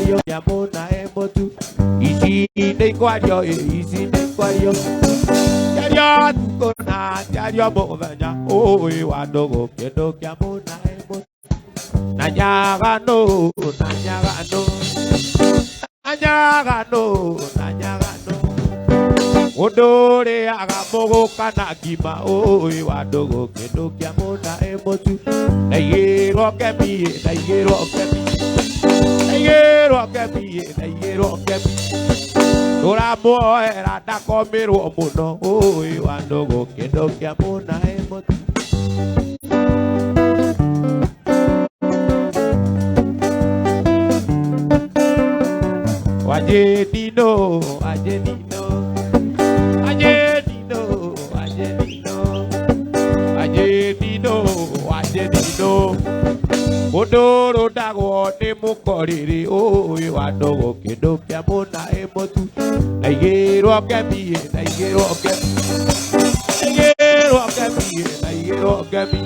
yo yamona emotu isi de kwadio isi de kwadio yario tukona yario bovanya oi wadogo kedo yamona emotu nanyagano Odore agamogo kana kima oi wadogo kedo yamona emotu Nayero kemi Ora mo era da komero muno oi wadogo kedo yamona emotu Ajedino Odoro dago de mukoriri oi wadogo kedo yamona emotu Nayero kemi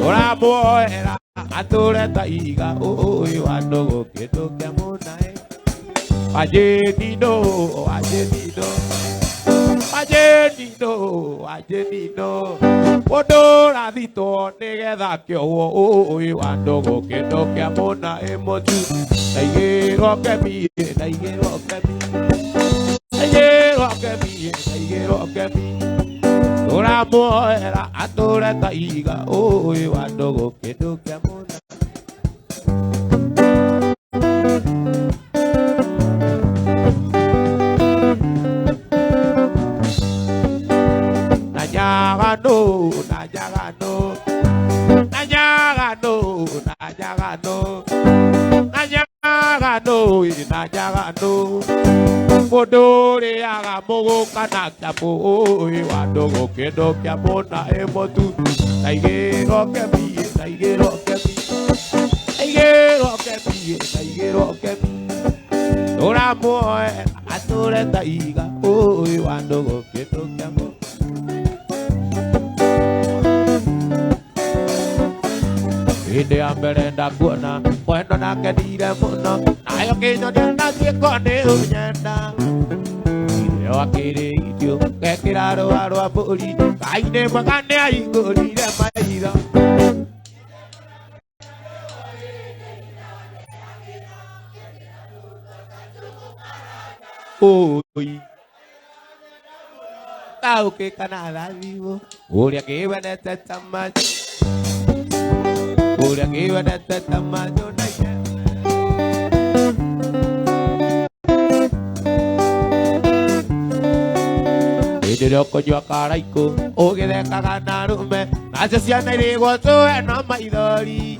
Ora mo era atore taiga oi wadogo kedo yamona Ajedino Odora dito negeda kyo oi wadogo kedo yamona emotu Nayero kemi Ora mo era atore taiga oi wadogo kedo yamona Najagano Podore agamogo kanakyapo oi wadogo kedo yamona emotu Nayero kemi Ora mo atore taiga oi wadogo kedo yamona Ide amberenda kuona Bueno na kedire muno Ayo kinyo diana kikone unyenda Ide wakiri itio Kekiraro aro apuri Kaine magane aingori de maira Oi Tau que canada vivo Uria que venete tamacho Uria que venete tamacho Idoko yo karaiko oge de kaganarume Asesiana irigo tue no maidori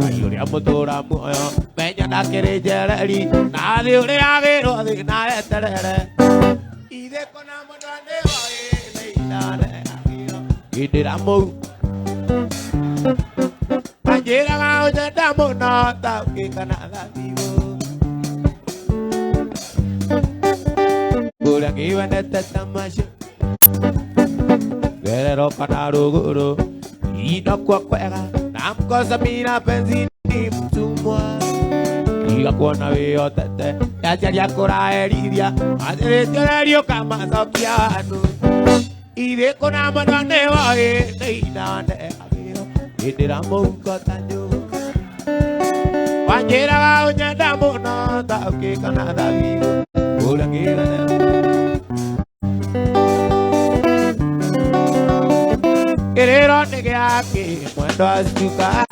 Ayuri amotora muyo Meña na kere jereri Nadi ure agero di na eterere Ideko na monane oye Neidane agiro Idiramo Anjira ga oye damo no Tau que kanada vivo Gura que iban a tamayo Guerrero canaro guru Y no cuacuera Nam cosa mira benzini Tumua Diga cuana veo tete Ya ya cora heridia Madre teorio cama sopiano Y de con amano neva Neina ne aviro Y de la monca taño Panjera oña damo no Tau que canada vivo Gura que iban a Querero negeake Muendo azuka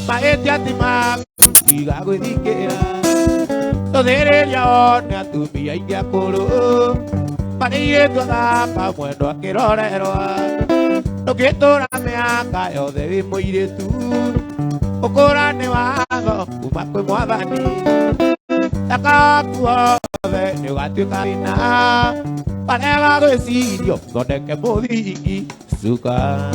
Maete atima Diga guidikera Todere ya one Atumia ingia kuru Paniye tuadapa Muendo a querorero No que tora me haga Yo debi moire tu Okora nevago Umakwe muadani Takakuo Negatu karina Panega decidio Donde que podigi Suka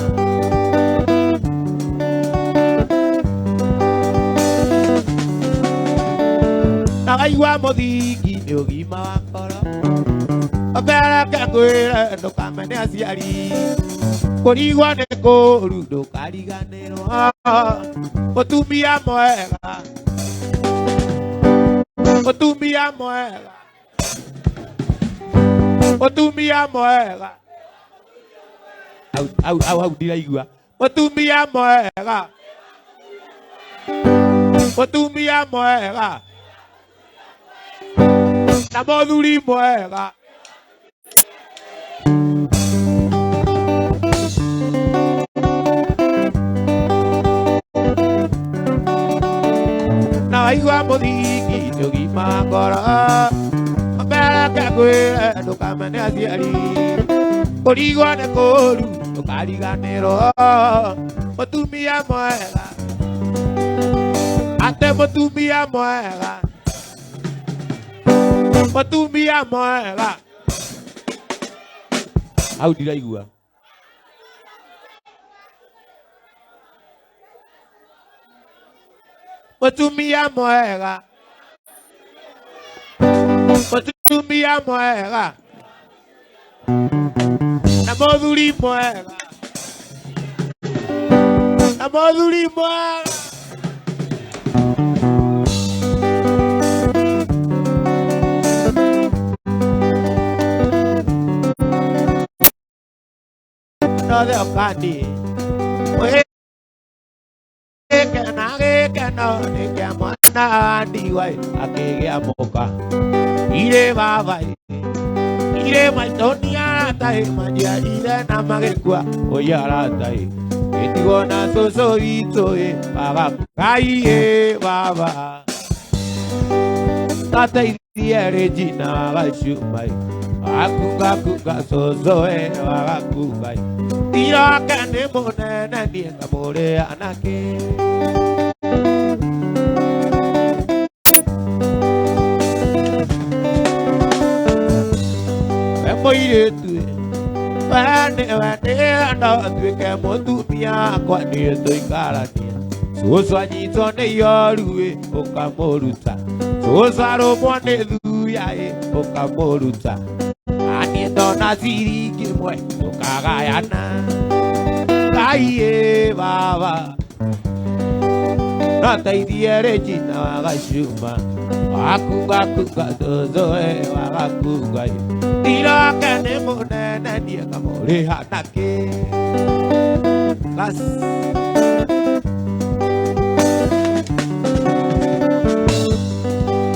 Nagaiwa modigi Neogima wakoro Opera kanguere No kamene asiari Korigwa neko Rudo kariganero Otumia moega Mutumia mwega. Mutumia mwega. Au ndiraigua. Mutumia mwega. Mutumia mwega. Na muthuri mwega. Na waigua muthingi ndugima ngoro. Mbere kwire ndukamene aciari. Kurigwo nĩ kũru ndũkariganĩrwo. Mutumia mwega. Ate mutumia mwega. Mutumia mwega. Au ndiraigua. Mutumia mwega. Mutumia mwega. Na muthuri mwega. Na muthuri mwega. No de okandi. No de que amana andiwai akegea moka. Ire baba. Ire maitonia tai mandia ire na magekua oyara tai. Etigona soso itoe baba kai baba. Tata ire Regina bashumai. Akuga soso bagakugai. Tira kane monena ni kamore anake. Moire tu, ane anda tu ke mutumia kwa ni toikarania. Soso anyito ne yorue okamoruta. Soso aromone thuya okamoruta. Ani dona siri kimwe okagayana. Kai baba. Nata idie Regina gashuma. Akuga dozo wagakuga. Tira kane monena ni kamore hanake. Las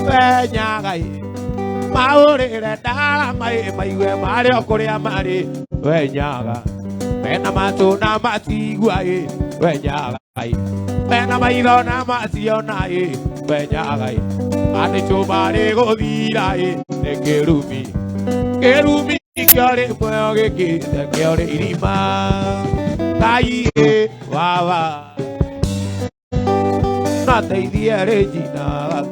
Venyagai Maure da mai mare okorea mare Venyaga Pena matuna matiguai Venyagai Pena mairo na masionai Venyagai Ane chobare godirae ne kerumi Kerumi kyore poge ki kyore irima kai baba Nata idie Regina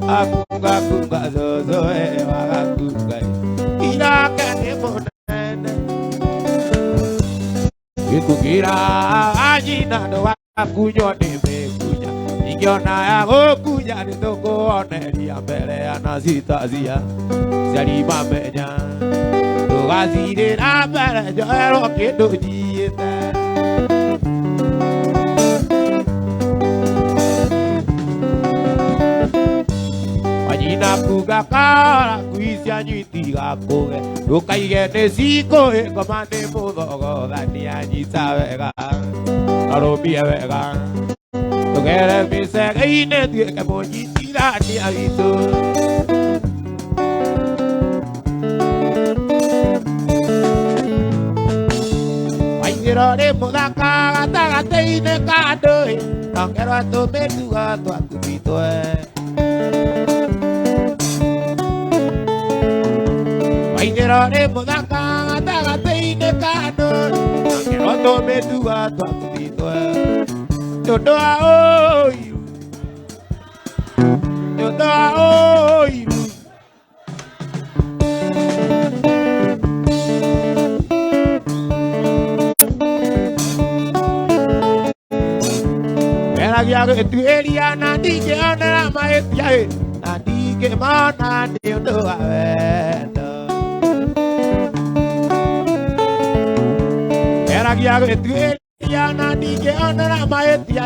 akuga zozo wagakuga ira kane monene Kikugira ajina no wakunyo ni mekuja Ikiona ya gokuja ni toko oneria mbele ya nasitazia Zalima menya Tugazire na mbele joero kindu jiite Wanyina kuga kara kuisia nyitiga kuge Tukaige nesiko komane muthogo thani anyita wega Arumie wega Tugere misega-ine tuike munyitithania witũ Waingĩra ũrĩ mũthaka gatagatĩ-inĩ ka andũ Nongerwa tũmĩtugo twaku twitwe Waingĩra ũrĩ mũthaka gatagatĩ-inĩ ka andũ Nongerwa tũmĩtugo twaku twitwe Ndoa oiru Ndoa oiru Eragia gĩtuĩria na ndingĩonera mahĩtia na ndingĩmona nĩ ũndũ wa wendo Eragia gĩtuĩria na ndingĩonera mahĩtia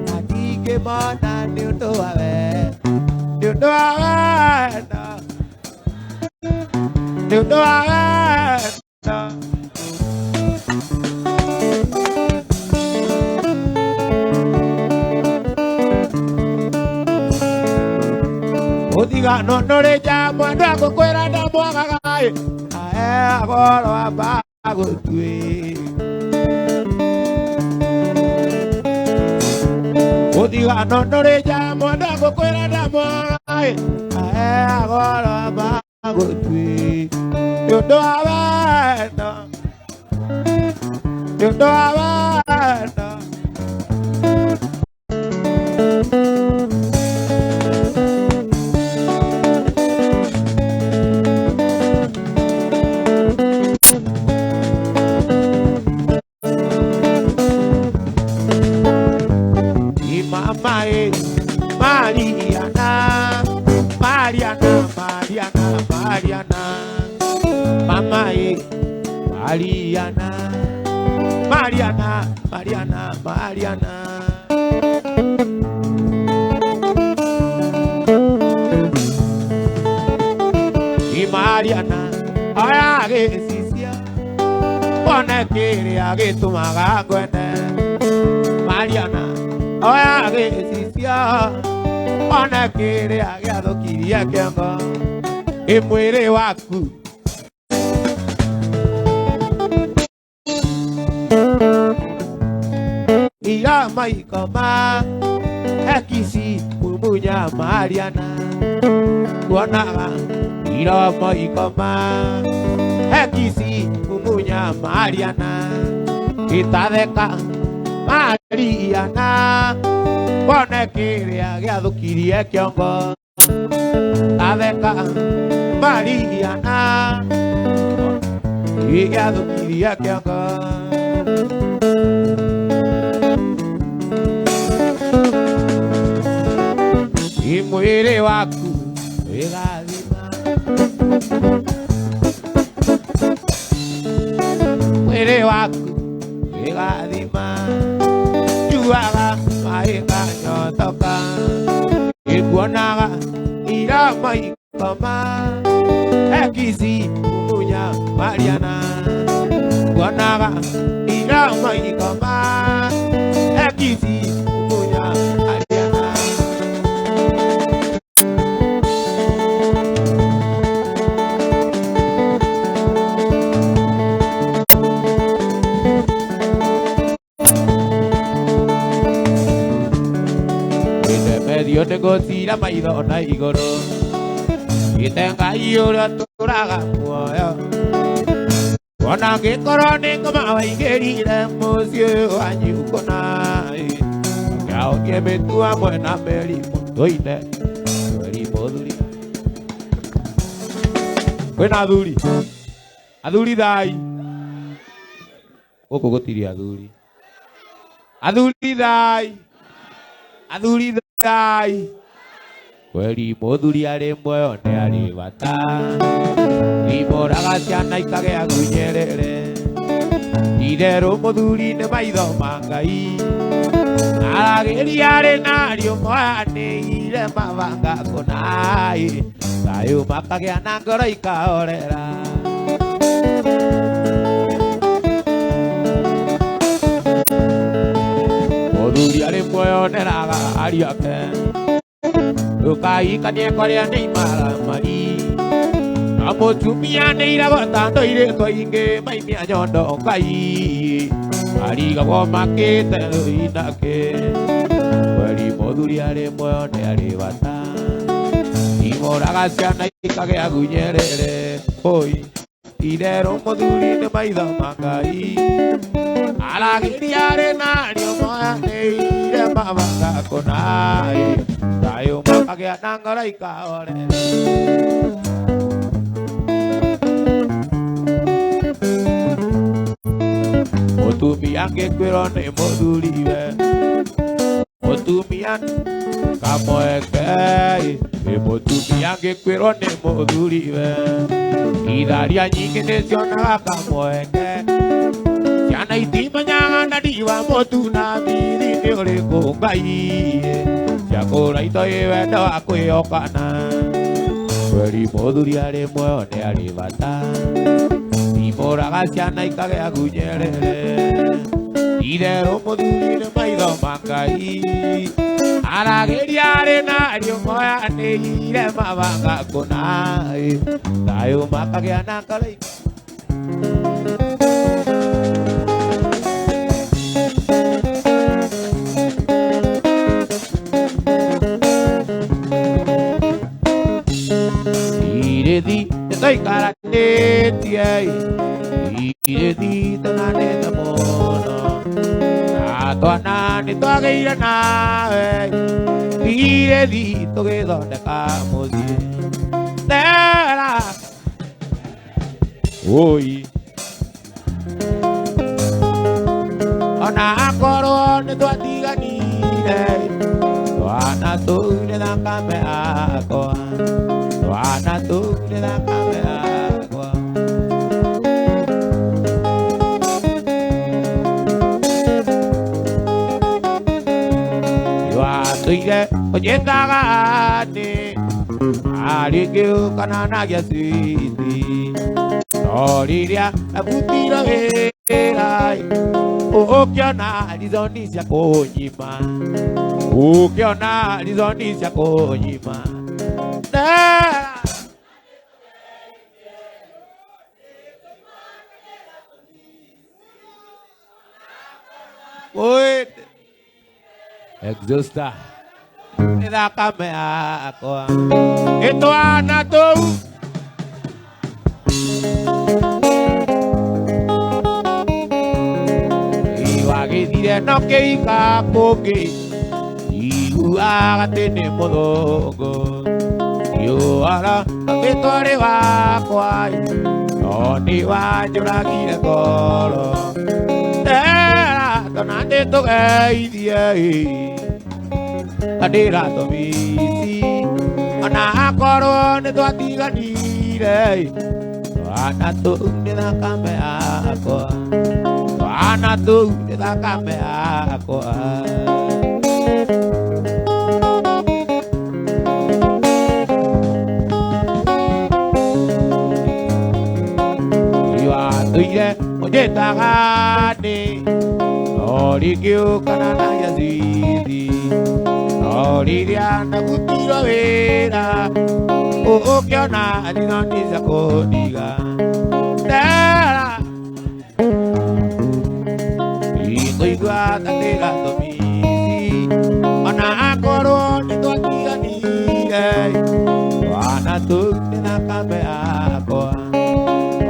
na ndingĩmona nĩ ũndũ wa wendo Odiga no le llamo a cocuera da moagagai. Agora abago tui. Odiga no le llamo a cocuera da moagagai. Agora abago tui. Eu dou a venda. Eu dou a venda. Mariana, Mariana, Mariana, Mariana, Mama Mariana, Mariana, Mariana, Mariana. Y Mariana, ay, que sisia, pone que haga tu magaguene. Mariana, ay, que sisia. Ona kere agado kiria kianga emwere waku ira mai kama ekisi mumunya Mariana kuona ira mai kama ekisi mumunya Mariana kita deka Mariana pone kiria giathu kirie kiongo adeka Mariana giathu kirie kiongo imwire waku egathima mwire waku egathima juaga maika nyotoka ikuonaga ira maikoma ekisi mumunya Mariana kuonaga ira maikoma ekisi mumunya Mariana Dios te gotira maido na igoro itenga yura turaga moyo ona ke korone kama waigerire musio anyu konai kao ke betua buena meri toine meri moduri buena aduri dai oko gotiri aduri dai Dai, kweli moduri are moyo ne ari bata, imoraga ciana ikage agunyerere, idero moduri ne maido mangai, arageri are nario moane ire mavanga konai, tayo makage anangoro ikaorera. Moduri are moyo ne raga ariake. Ukai kanye korea nei mara mari amo tumia nei la botando ire to inge mai mi anyondo kai ari ga bo makete inake wari moduri are moyo ne are bata imora ga siana ikage agunyerere hoi idero moduri ne mai da makai ala giriare nari moya nei ire mabanga konai tayo makage anangara ikaore otumian ke kwirone moduriwe otumian kamoeke otumian ke kwirone moduriwe idaria nyingine siona kamoeke yana itima nyanga na diwa motuna bidi ore ko kai Chakura itoi wendo akuiokana Weri moduri are moone are bata Imoraga ciana ikagea kunyerere Irero moduri maitho makai Arageria are nario moya neire mabanga kunai Tayo makagea nakalai Iredi estoy caraneti Iredi tonane mono Atuana ni toageira na Iredi toge donde camosi Tera Oi Ona akoro ni toatiga ni Tuana tu ni da kame akoa Tuana tu ni da kame akoa Yua tuire ojeta gane Arikiu kanana ya siti Noriria abutiro erai Ukiona lizonisha konyima Ukiona lizonisha konyima Wait Exhausta Eda kame ako Ito anato Iwagi dire no ke ikakoke Iwa tene modogo Yo ara abetore wa kwai Oni wa juragire kolo Tera tonande to idea Adira to bisi Ana akoro ne to atiga nire Ana to ne da kame ako Ana to ne da kame ako Tuye ojeta gane Orikiu kanana ya zidi Oriria na kutiro vera Ukiona linoniza kodiga Tera Iko igua tatera tomisi Ona akoro nito atiga nire Wana tu nina kame akoa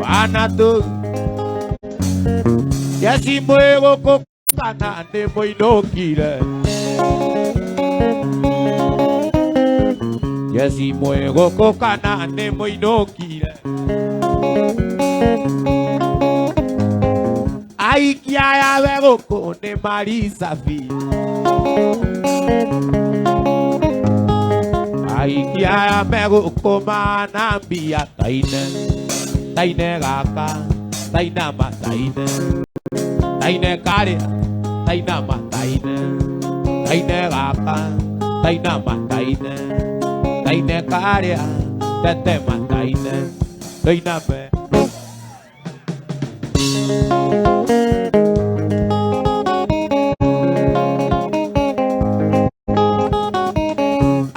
Wana tu Yasi muevo kokana ne moinokire Yasi muevo kokana ne moinokire Ai kiaya vego kone marisa fi Ai kiaya vego komana bia taine Taine gaka Taina ma taine Taine kare, taina ma taine, taine gaka, taina ma taine, taine kare, tete ma taine, taina me.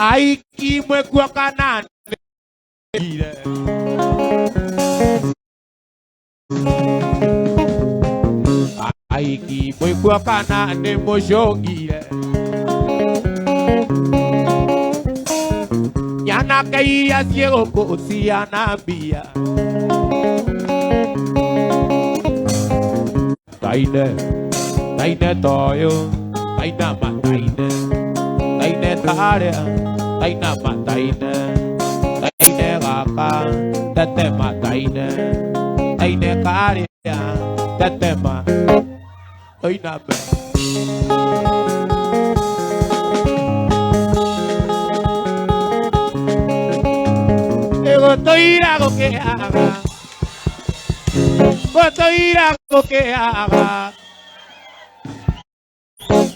Ai ki mwe kwa kanan, Aiki mwe kwa kana ne mojongire Yana kai ya ciego kosi anabia Taine Taine toyo Taina ma taine Taine tare Taina ma taine Taine gaka Tete ma taine Taine kare Tete ma Oi na be Gotoira go que haga Gotoira go que haga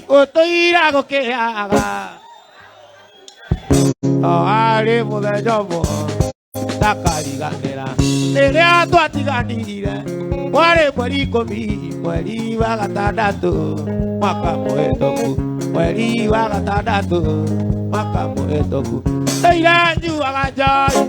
Gotoira go que haga ari muthejomo takariganira riria twatiganirire mwari mweri ikumi mweri wa gatandatu mwaka muhituku mweri wa gatandatu mwaka muhituku ndeira nyuaga njohi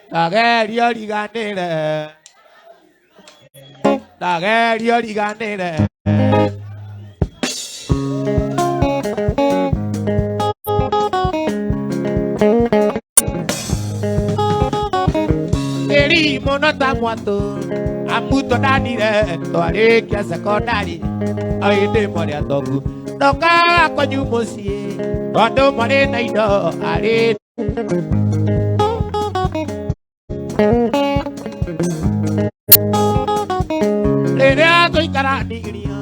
ndagerio riganire ndagerio riganire eri monota mwatu amuto danire twarikia sekondari ainde mori atoku ndoka kwanyu mucii tondu mari na indo ari riria tũikaraniria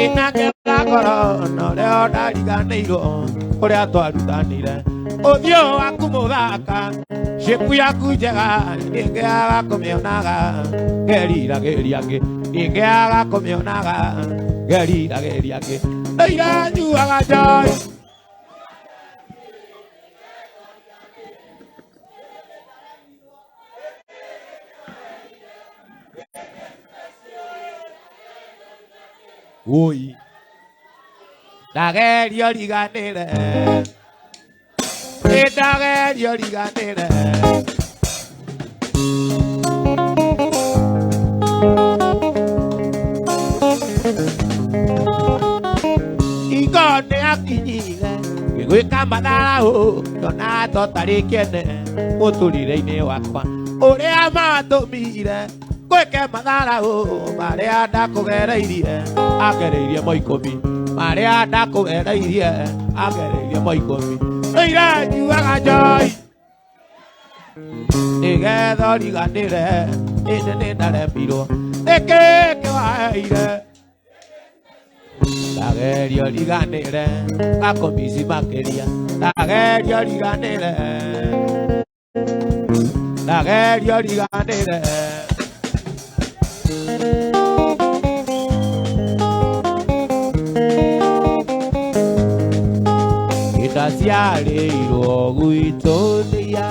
inakera ngoro norio ndariganĩirwo ũrĩa twarutanire ũthiũ waku mũthaka ciĩku yaku njega ndingĩaga kũmĩonaga ngeriragĩria ngĩ ndingĩaga kũmĩonaga ngeriragĩria ngĩ ndeira nyuaga njohi ui ndagerio riganire ndagerio riganire igone akinyire gwĩka matharau ndona totari kene mũtũrĩre-inĩ wakwa ũrĩa matũmire gwĩke matharau marĩa ndakũgereirie agereirie moikũmi marĩa ndakũgereirie agereirie moikũmi ndeira nyuaga njohi nĩgetha ũriganĩre ĩndĩ nĩ ndaremirwo nĩkĩ kĩwaheire ndagerio riganĩre gakũmici makĩria ndagerio riganĩre ndagerio riganĩre ciarĩirwo gwitũ thia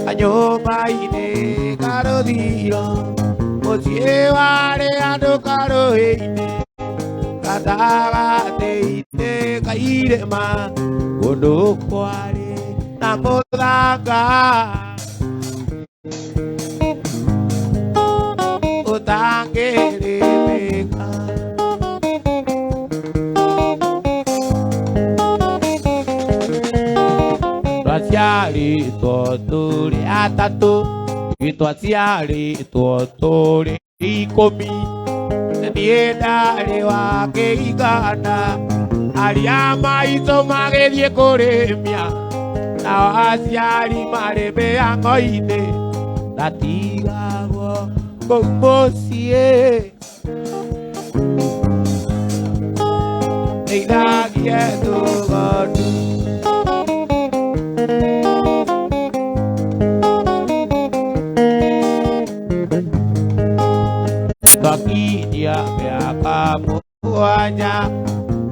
kanyũmba-inĩ karũthiro mũciĩ warĩ andũ karũĩ-inĩ gatagatĩ-inĩ ka irĩma kũndũ kwarĩ na mũthanga ũtangĩrĩmĩka twaciarĩtwo tũrĩ atatũ twaciarĩtwo tũrĩ ikũmi niĩ ndarĩ wa kĩigana arĩa maitũ magĩthiĩ kũrĩmia nao aciari marĩ mĩhang'o-inĩ ndatigagwo kũu mũciĩ ndeithagie tũgondu twakinyia mĩaka mũgwanja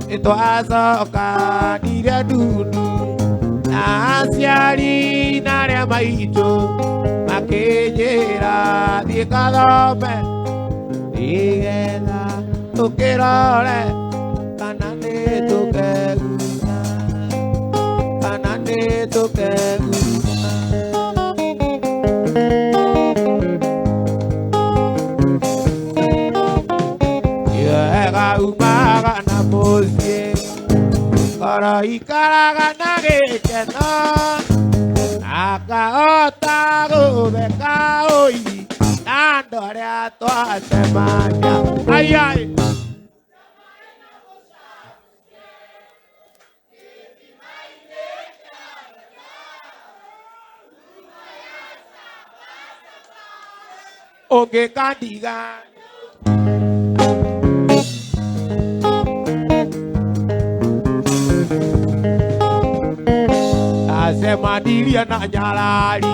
nĩtwacokanire ndundu na aciari na arĩa maitũ makĩnjĩra thiĩ gathome nĩgetha tũkĩrore kana nĩtũkeguna kana nĩtũkeguna wega umaga na mũciĩ ngoro ikaraga na gĩkeno akahota gũtheka ũi na andũ arĩa twacemania aiai ũngĩkandiga asema ndiria na nyarari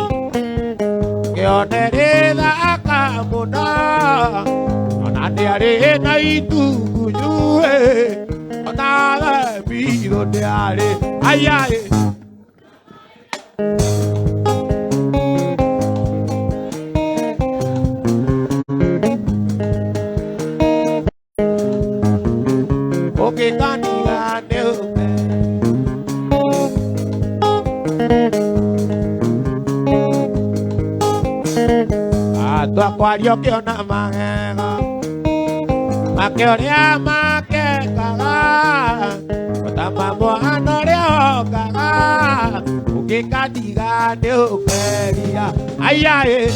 Keonereza akamuna Onandiare na ituguyue Onara biro deare Ayaye Oke kaniga neume Ato aquario que ona mangega Makeoria makekaga Otamamo anorea okaga Oke kaniga neumeria Ayaye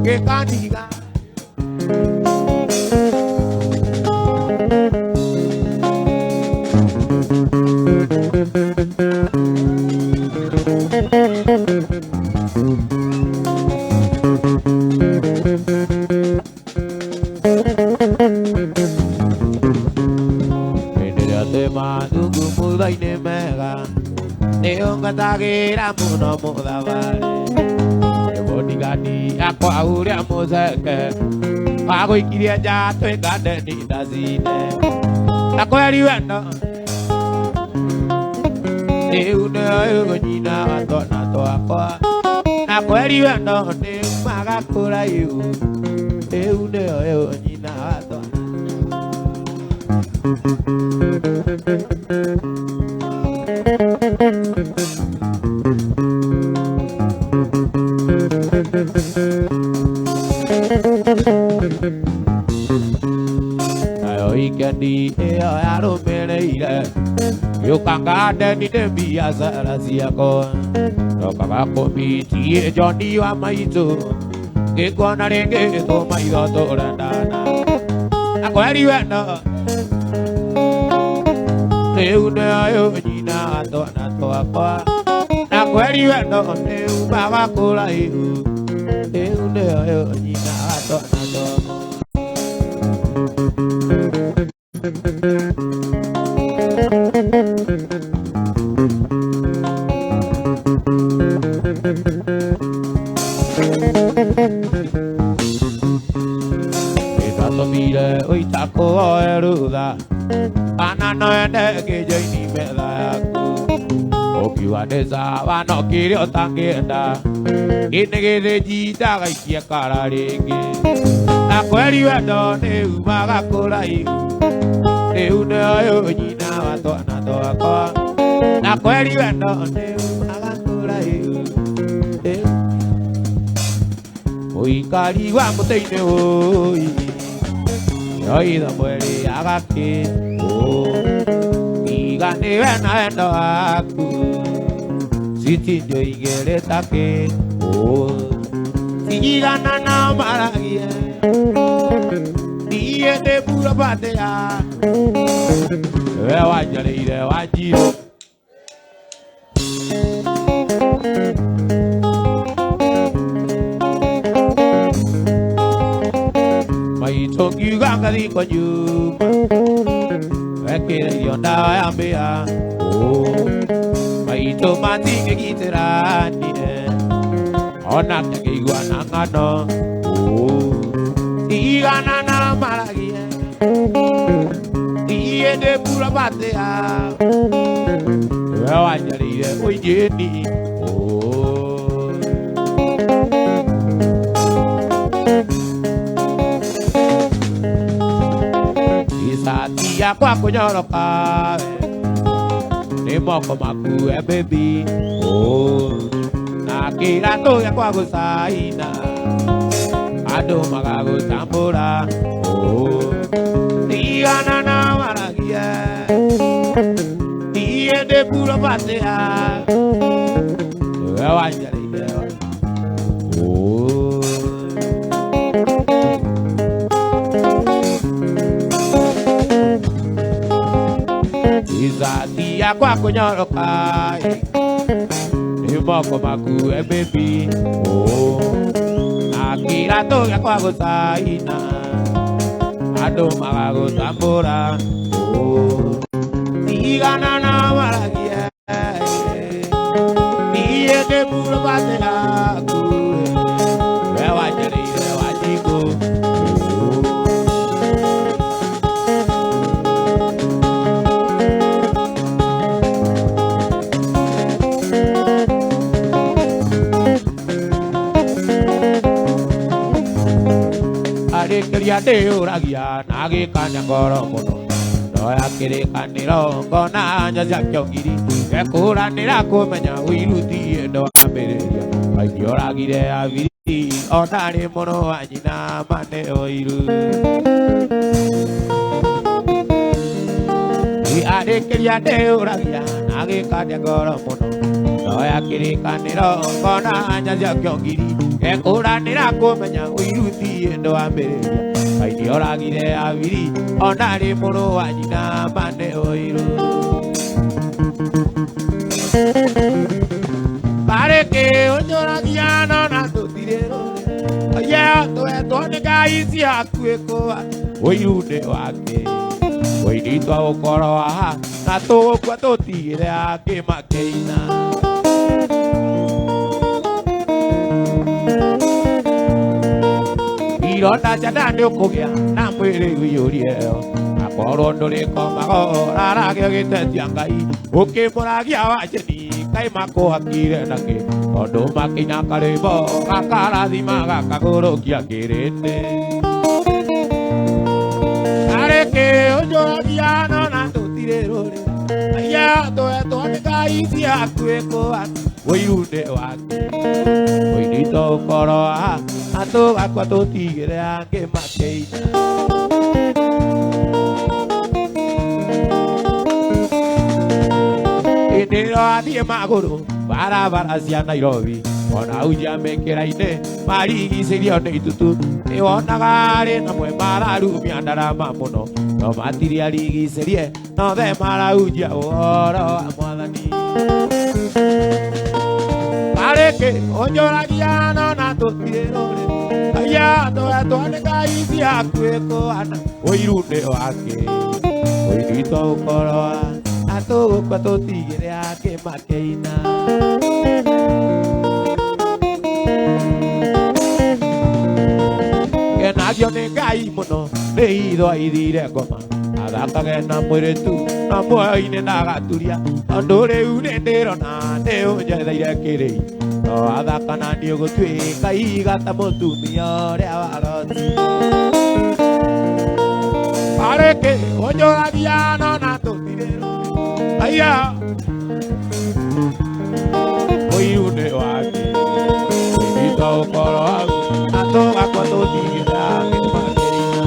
Oke kaniga Mulai ne mega neonga tagira muno muda vale bodigani ako aure amozeke ago ikiria jato egade ni dazine ako ariwendo neune ayo nyina atona to akwa ako ariwendo ne magakura yu neune ayo nyina atona Ayo ikandi aro mereire yo kangade ni debi azara siako yo kangako miti joni wa maizo ke kona renge to maido to randana ako ari wena neune ayo nyina to na to akwa ako ari wena ne baba kula yu neune ayo nyina to na to Itato mire oi tako eruda Anano ende ke joini mela Okiwa desa wano kiri otangenda Ine ke jita ga ikia kararenge Ako eri wendo ne umaga kurai Ne une ayo nyina wato anato ako Ako eri wendo ne umaga kurai Oi kari wa muteine oi Oi da muere agake o Igane wena endo aku Siti jo igere take o Sigana na maragie Niye de pura patea Ewa jale ire wajiro Tongi ganga di konyuma Ekere yonda yambea Oh Maito mati ke giterani Onak ke iguana ngano Oh Tigana na maragi Tiye de pura batea Ewa jari de ojeni Satia kwa kunyoroka Ni moko maku baby Oh Na kira to ya kwa kusaina Ado magago tambora Oh Tigana na maragia Tiye de puro patea Ewa njari dewa Oh Izatia kwa kunyoroka Ni moko maku baby Oh Nakira to ya kwa kusaina ado magago tambora diga nana maragia niye ke puro batela kure bewa jeri bewa jiko Quería de oragia, nage kanya goro mono. Doya kere kaniro, kona anja jakongiri. Ekura nira kumenya wiruti endo ameria. Ai oragire aviri, onare mono ajina mane oiru. Ade quería de oragia, nage kanya goro mono. Doya kere kaniro, kona anja jakongiri. Ekura nira kumenya wiruti endo ameria. Ai oragire aviri, onare mono ajina mane oiru. Pare que ojoragia no na to tirero. Aya to e to ne kai si akueko. Oiru de wake. Oiri to okoro aha, na to kwa to tire ake makeina. Ironda chadande okogya na mwere uyoriero akoro ndore komago rara gete tiangai oke moragia wacheni kai mako akire nake ondo makina karebo kakara dimaga kagoro kia kirende areke ojoragia no na tutirero aya to ne kai si akueko oirude wake oirito koroa ato akwato tigre ake makeina enero adie magoro bara sia Nairobi ona uja mekera ine marigi serio ne itutu e ona gare na mwe mararu miandara mamono no material igi serie no de mara uja oro amwadani pareke ojoragia no na to tirero aya to ne kai si akueko ana oirude wake oirito koroa ato kwato tigre ake makeina que nadie ne kai mono leido ai dire goma adaka que na muere tú na muere ne nagaturia andore une ndero na ne oja dire kirei no adaka na niogo tui kai gata motu miore avaroti pareke ojoragia no na to tirero aya oirude wake ito koro ato akwato tigre ake makeina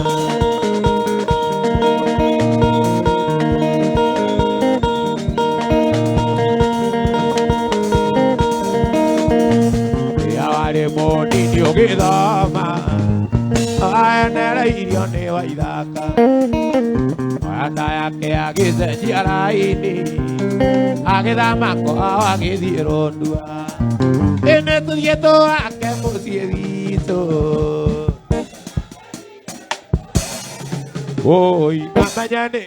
yaware moni niogedama aenera irio ne waidaka anda yake agize jiaraini agedama ko agedierondua ene tudieto ake musiedito oi mamanyane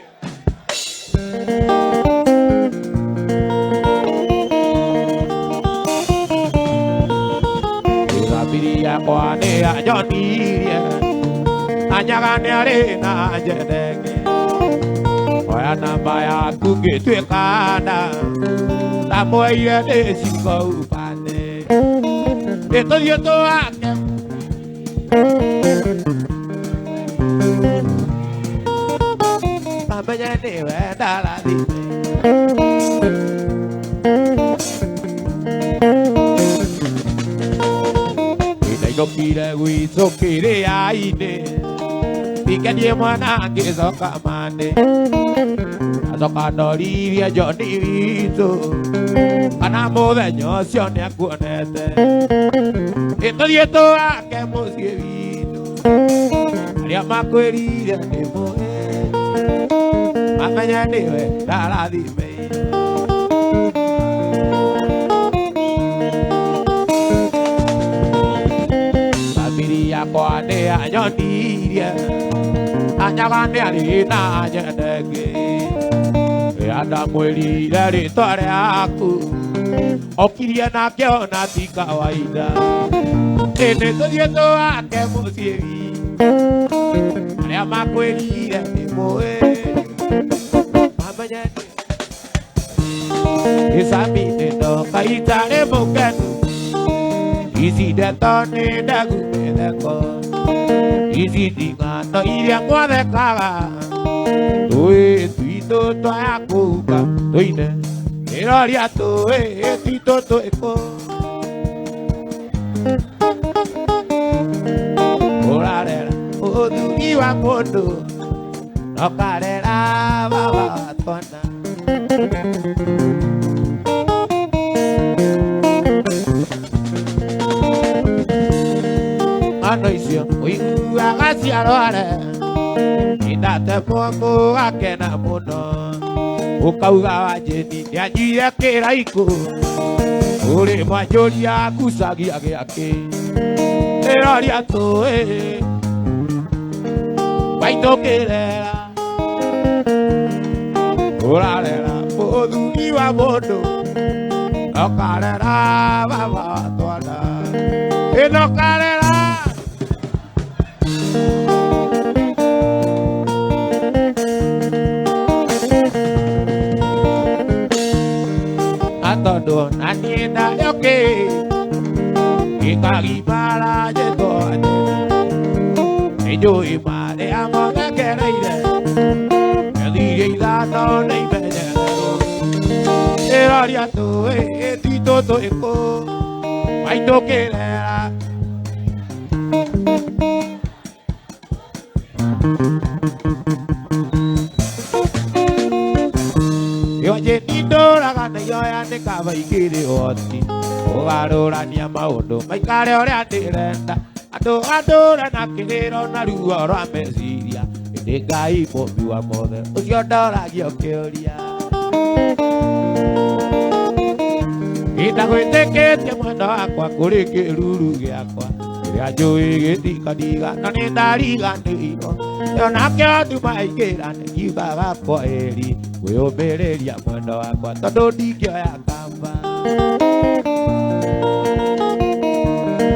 Urabiria kwane ajoniria anyagane arena jedenge oya namba ya kuge twekana la moya de singo upane eto dieto ake mamanyane wendala dime no kire wizo kire aine pikadie mwana ngezoka mane azoka dorivia joni wizo kana movenyo sione akuonete ito dieto ake musie wizo aria makwerire nimoe amanya niwe darathime yakwa nĩ anyonirie nyagane ari na nyendege Ada mwĩrire rĩtwa rĩaku Okirie nake ona ti kawaida Nĩ tũthiĩ tũwake mũciĩ arĩa makwĩrire nĩ mũĩ mamenyete Gĩcambi-inĩ ndoka itarĩ mũkenu Ici ndeto nĩ ndegu mĩtheko Ici ndigano iria mwathekaga Tũĩ twitũ twaya kũhuka tũine Ĩroria tũĩ twitũ twĩkũ Ũrarera ũthuri wa mũndũ Nokarera baba wa twana Ng'ano icio ũiguaga ciarware Indate mũndũ akena mũno Ũkauga Wanjĩni nĩanjire kĩraikũ Ũrĩ mwanjũria ngucagia gĩakĩ Ĩroria tũĩ Waitũkĩrera Ũrarera mũthuri wa mũndũ Nokarera baba wa twana Nokarera Atondũ na niĩ ndarĩ okĩ Gĩkagimara njĩtwo Wanjĩni Nĩnjũĩ marĩa mothe ngereire Ethire ithano nĩ imenyererwo Ĩroria tũĩ twitũ twĩkũ Waitũkĩrera Wanjĩni ndũraga nĩyoya nĩ kaba igĩrĩ oti Ũgarũrania maũndũ maikare ũrĩa ndĩrenda Andũ andũra na kĩrĩro na ruo rwa meciria Ĩndĩ Ngai mũmbi wa mothe ũcio ndoragia ũkĩũria Ndagwĩtĩkĩtie mwenda wakwa kũrĩ kĩruru gĩakwa Kĩrĩa njũĩ gĩtikadiga no nĩ ndariganĩirwo Onake nduma aingĩra nĩkiugaga kwa ĩri Kwĩyũmĩrĩria mwenda wakwa tondũ ndingĩoya kamba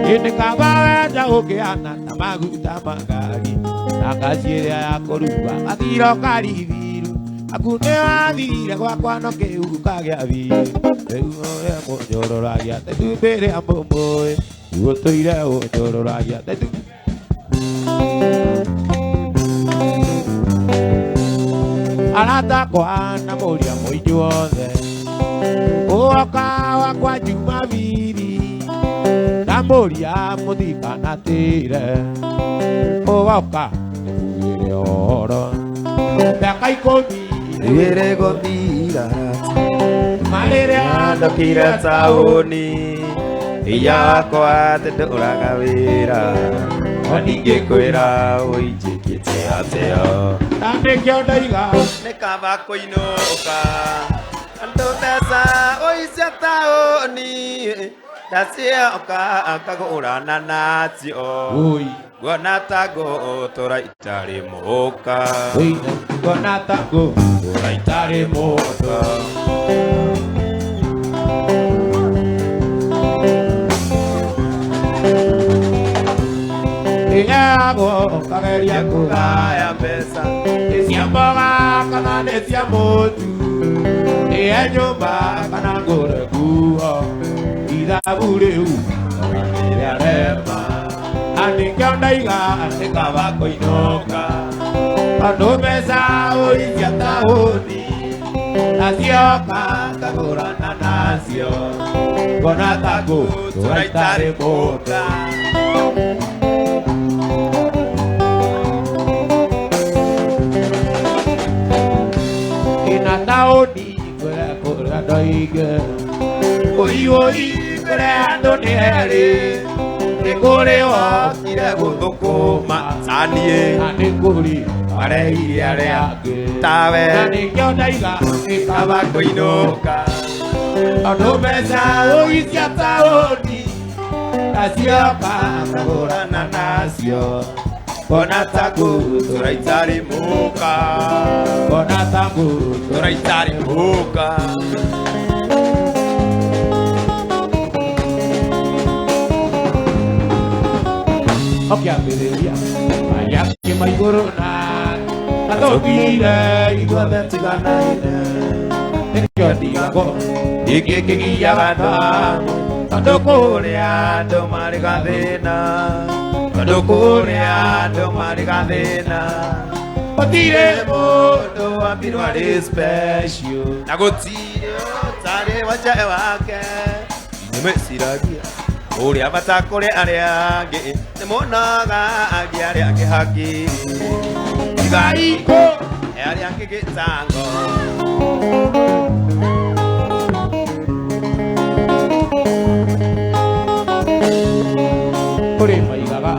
Hĩndĩ kamba wenda ũkĩhana ta maguta magari Na ngaci ĩrĩa ya kũruga gathiro karithiru Aku nĩ wathire gwakwa no kĩhuka gĩa biũ Rĩu ũrĩa mũnjũrũragia tetumbĩ rĩa mũmũĩ Gũtũire ũnjũrũragia tetumbĩ Arata kwana mũria mũingĩ wothe Ũgoka wakwa Jumabiri Ndamũria mũthikanatĩre Ũgoka ũgĩre ũhoro Mĩaka 10 Ĩrĩ gũthira Marĩrĩa ndokire taũni Iyakwa ndũraga wĩra O ningĩ kwĩra ũinjĩkĩte atĩa Na nĩkĩo ndaiga Nĩ kaba kũinũka Andũ mbeca ũicia taũni Ndacioka akagũrana nacio Nguona ta ngũtũra itarĩ mũka Nguona ta ngũtũra itarĩ mũka Ĩyagwo kageria kũgaya mbeca Nĩ cia mboga kana nĩ cia mũtu Nĩye nyũmba kana ngũre nguo Ithabu rĩu rĩrĩa rema Na nĩkĩo ndaiga nĩ kaba kũinũka Tondũ mbeca ũicia taũni Nacioka ngagũrana nacio Nguona ta ngũtũra itarĩ mũka Ina taũni kũrĩa andũ aingĩ Ũi kũrĩa andũ nĩ erĩ Nĩ kũrĩ wokire gũthũkũma Saniĩ Na nĩ kũrĩ arehire arĩa angĩ Na tawe nĩkĩo ndaiga nĩ kaba Kaba kũinũka Tondũ mbeca ũicia taũni Nacioka ngagũrana nacio Konataku turaitari muka Konataku turaitari muka Oke ambiriya Ayaki maiguruna Atokire Iguada tigana ina Nenjodi ako Ikiki yagana Adokorea do marigandena Adokorea do marigandena Otire Modo ambiruare special Nagotire Tare wacha wake Nemesiragia Uri abata kore areage Nemonaga agiare haki Igaiko Areage getango Kore maigaga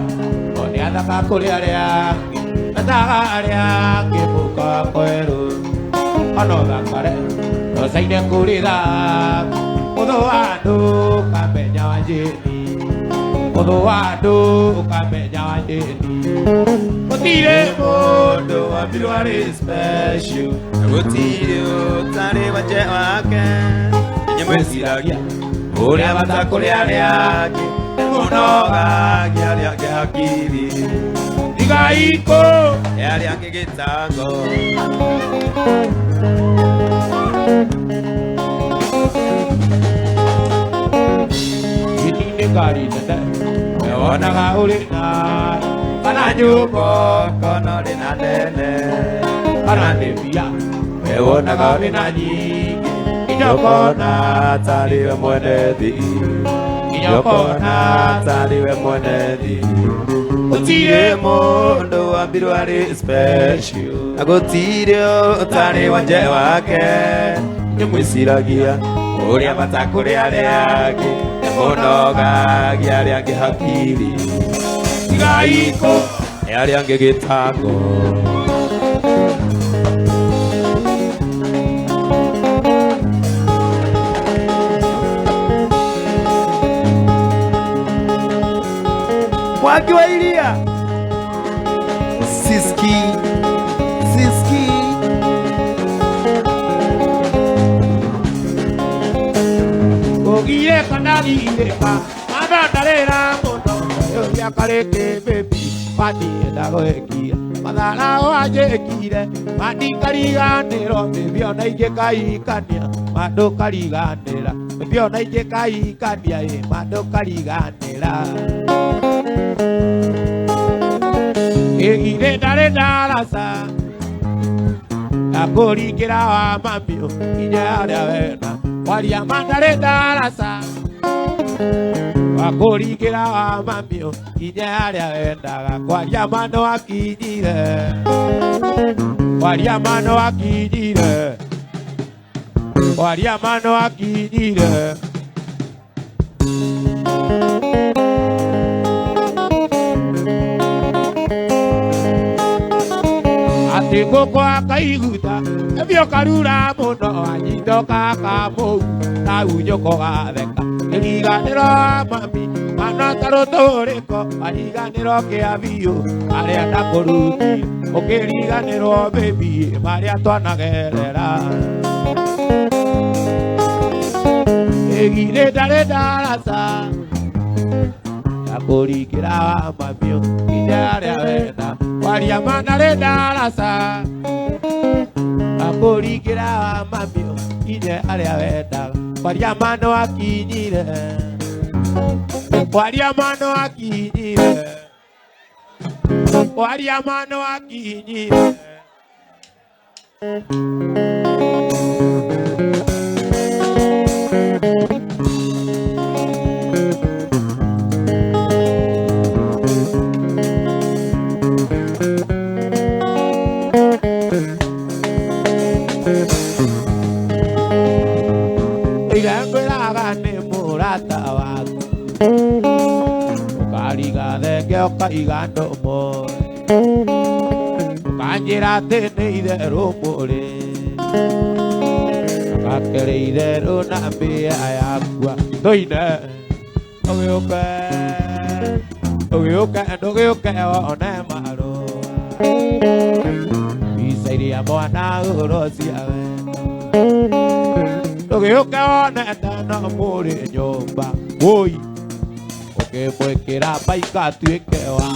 One adaka kore area Nataga area Kimuka koeru Ano dakare No saine kurida Odo adu Kamenya wajeni Odo adu Kamenya wajeni Otire Modo ambiruare special Nagotire Tare wacha wake Nemesiragia Uri abata kore areage Nemonaga agiare haki Igaiko Areage getango Ini negari nada Ewana ga ulina Kananyuko Kono dina dene Kanandevia Ewana ga ulina nyingi Inyokona Taliwe mwenedi Inyokona Taliwe mwenedi Utire Mondo ambiruare special Agotire Tare wanje wake Nemwisiragia Uri abata kure areage Nemonoga Giareage hakiri Igaiko Areage getango Mwaki wa ilia Siski Ogire kanari ireka Mabandarera muno Yoya kareke baby Pati edago ekia Madara oaje ekire Madi kariganero Bibiona ije kaikania Mado kariganera Bibiona ije kaikania Mado kariganera Egire dare darasa Akorikira wa mambio Inyare avena Waria mandare darasa Akorikira wa mambio Inyare avena Waria mano akijire Waria mano akijire Waria mano akijire Ate koko akaiguta Ebio karura muno Anyito kaka mou Na unyoko gatheka Kiriganiro mami Mana tarotoreko Ariganiro ke abio Aria nakoruti Okiriganiro baby Maria twanagerera Egire dare darasa Akorikira wa mami Inyare avena Waria mandare darasa Akorikira wa mami Inyare avena Waria mano akinyire Waria mano akinyire Waria mano akinyire Igando mo Kanjira tene idero more Kakere idero na be ayakwa Doine Ogeoka Ogeoka one maro Isaidia mwana urosia Tugĩũke wone tena mũrĩ nyũmba Woi Ũkĩmwĩkĩra baika tuĩke wa